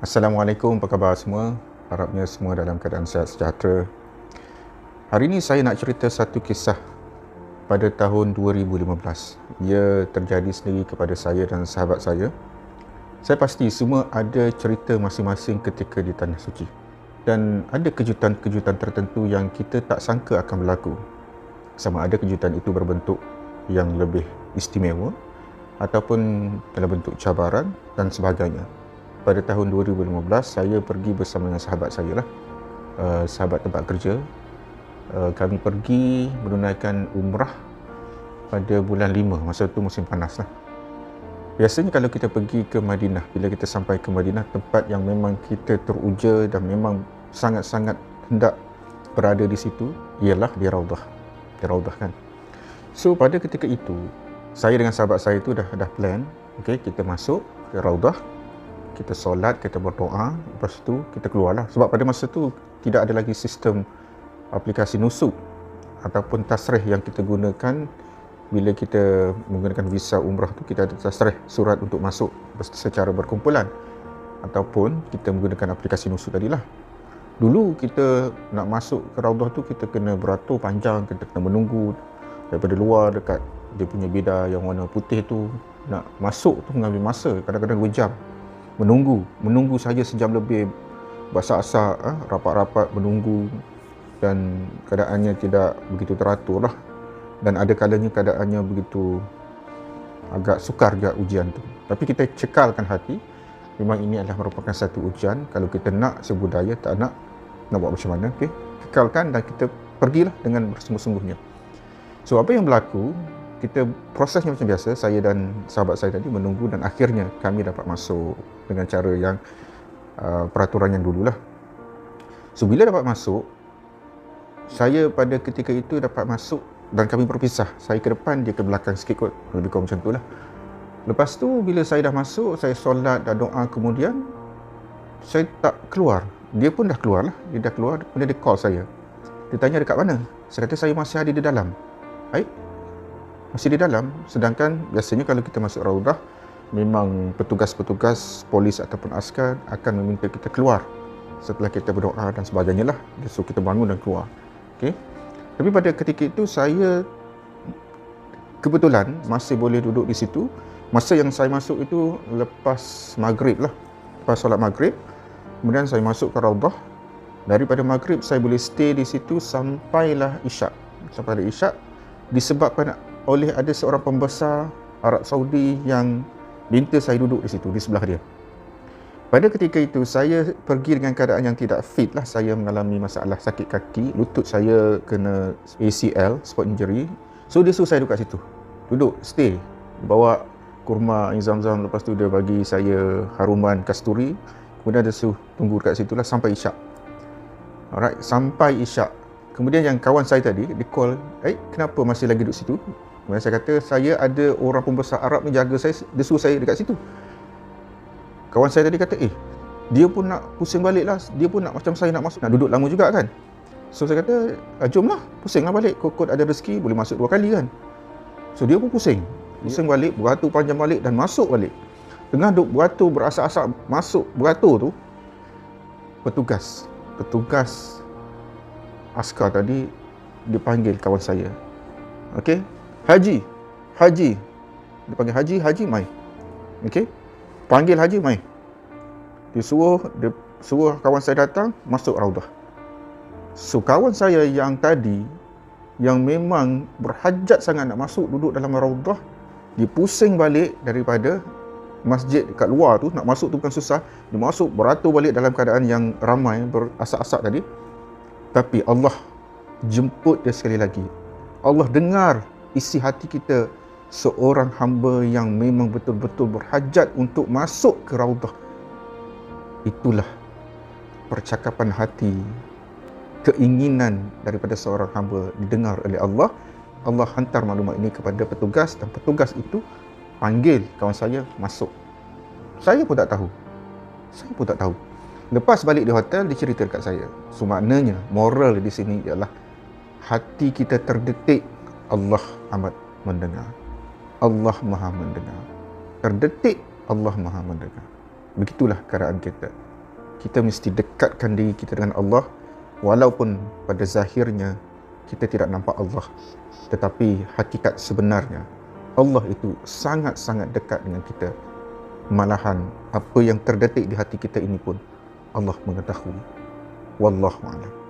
Assalamualaikum, apa khabar semua? Harapnya semua dalam keadaan sihat sejahtera. Hari ini saya nak cerita satu kisah pada tahun 2015. Ia terjadi sendiri kepada saya dan sahabat saya. Saya pasti semua ada cerita masing-masing ketika di Tanah Suci. Dan ada kejutan-kejutan tertentu yang kita tak sangka akan berlaku. Sama ada kejutan itu berbentuk yang lebih istimewa ataupun dalam bentuk cabaran dan sebagainya. Pada tahun 2015 saya pergi bersama dengan sahabat saya lah, sahabat tempat kerja. Kami pergi menunaikan umrah pada bulan 5, masa tu musim panas lah. Biasanya kalau kita pergi ke Madinah, bila kita sampai ke Madinah, tempat yang memang kita teruja dan memang sangat-sangat hendak berada di situ ialah di Raudah kan. So pada ketika itu, saya dengan sahabat saya tu dah plan, okay, kita masuk ke Raudah, kita solat, kita berdoa, lepas tu kita keluarlah. Sebab pada masa tu tidak ada lagi sistem aplikasi nusuk ataupun tasrih yang kita gunakan. Bila kita menggunakan visa umrah tu, kita ada tasrih, surat untuk masuk secara berkumpulan, ataupun kita menggunakan aplikasi nusuk tadilah. Dulu kita nak masuk ke Raudah tu, kita kena beratur panjang, kita kena menunggu daripada luar dekat dia punya bida yang warna putih tu. Nak masuk tu mengambil masa, kadang-kadang 2 jam. Menunggu saja sejam lebih, basak-asak, rapat-rapat menunggu, dan keadaannya tidak begitu teratur lah. Dan ada kalanya keadaannya begitu agak sukar juga ujian tu. Tapi kita cekalkan hati, memang ini adalah merupakan satu ujian. Kalau kita nak sebudaya, tak nak buat macam mana, okay? Kekalkan dan kita pergilah dengan bersungguh-sungguhnya. So apa yang berlaku, kita prosesnya macam biasa, saya dan sahabat saya tadi menunggu dan akhirnya kami dapat masuk dengan cara yang peraturan yang dululah. So bila dapat masuk, saya pada ketika itu dapat masuk dan kami berpisah. Saya ke depan, dia ke belakang sikit kot, lebih kurang macam tu lah. Lepas tu bila saya dah masuk, saya solat dan doa, kemudian saya tak keluar. Dia pun dah keluar lah, dia dah keluar, kemudian dia call saya. Dia tanya dekat mana? Saya kata saya masih ada di dalam. Baik, masih di dalam. Sedangkan biasanya kalau kita masuk Raudah, memang petugas-petugas polis ataupun askar akan meminta kita keluar setelah kita berdoa dan sebagainya lah. So kita bangun dan keluar. Okay. Tapi pada ketika itu saya kebetulan masih boleh duduk di situ. Masa yang saya masuk itu lepas maghrib lah, lepas solat maghrib. Kemudian saya masuk ke Raudah. Daripada maghrib saya boleh stay di situ sampailah isyak. Sampai isyak, disebabkan oleh ada seorang pembesar Arab Saudi yang minta saya duduk di situ, di sebelah dia. Pada ketika itu saya pergi dengan keadaan yang tidak fit lah. Saya mengalami masalah sakit kaki, lutut saya kena ACL, spot injury. So dia suruh saya duduk kat situ, duduk, stay, bawa kurma air zam-zam. Lepas tu dia bagi saya haruman kasturi. Kemudian dia suruh tunggu kat situ lah sampai isyak. Alright, sampai isyak. Kemudian yang kawan saya tadi, dia call, kenapa masih lagi duduk situ? Kemudian saya kata, saya ada orang pembesar Arab ni jaga saya, dia suruh saya dekat situ. Kawan saya tadi kata, dia pun nak pusing balik lah, dia pun nak macam saya nak masuk, nak duduk lama juga kan. So saya kata, jomlah, pusinglah balik, kot ada rezeki, boleh masuk 2 kali kan. So dia pun pusing balik, beratur panjang balik dan masuk balik. Tengah duk beratur, berasak-asak masuk beratur tu, petugas askar tadi, dia panggil kawan saya. Okey, Haji. Dia panggil Haji, mai. Okey, panggil Haji, mai. Dia suruh kawan saya datang, masuk Raudah. So kawan saya yang tadi, yang memang berhajat sangat nak masuk duduk dalam Raudah, dia pusing balik daripada masjid dekat luar tu, nak masuk tu bukan susah. Dia masuk, beratur balik dalam keadaan yang ramai, berasak-asak tadi. Tapi Allah jemput dia sekali lagi. Allah dengar isi hati kita, seorang hamba yang memang betul-betul berhajat untuk masuk ke Raudah. Itulah percakapan hati, keinginan daripada seorang hamba didengar oleh Allah. Allah hantar maklumat ini kepada petugas dan petugas itu panggil kawan saya masuk. Saya pun tak tahu. Lepas balik di hotel, dia cerita dekat saya. So maknanya, moral di sini ialah hati kita terdetik, Allah amat mendengar. Allah Maha mendengar. Terdetik, Allah Maha mendengar. Begitulah keadaan kita. kita mesti dekatkan diri kita dengan Allah, walaupun pada zahirnya kita tidak nampak Allah, tetapi hakikat sebenarnya Allah itu sangat-sangat dekat dengan kita. Malahan apa yang terdetik di hati kita ini pun Allah mengetahui. Wallahu a'lam.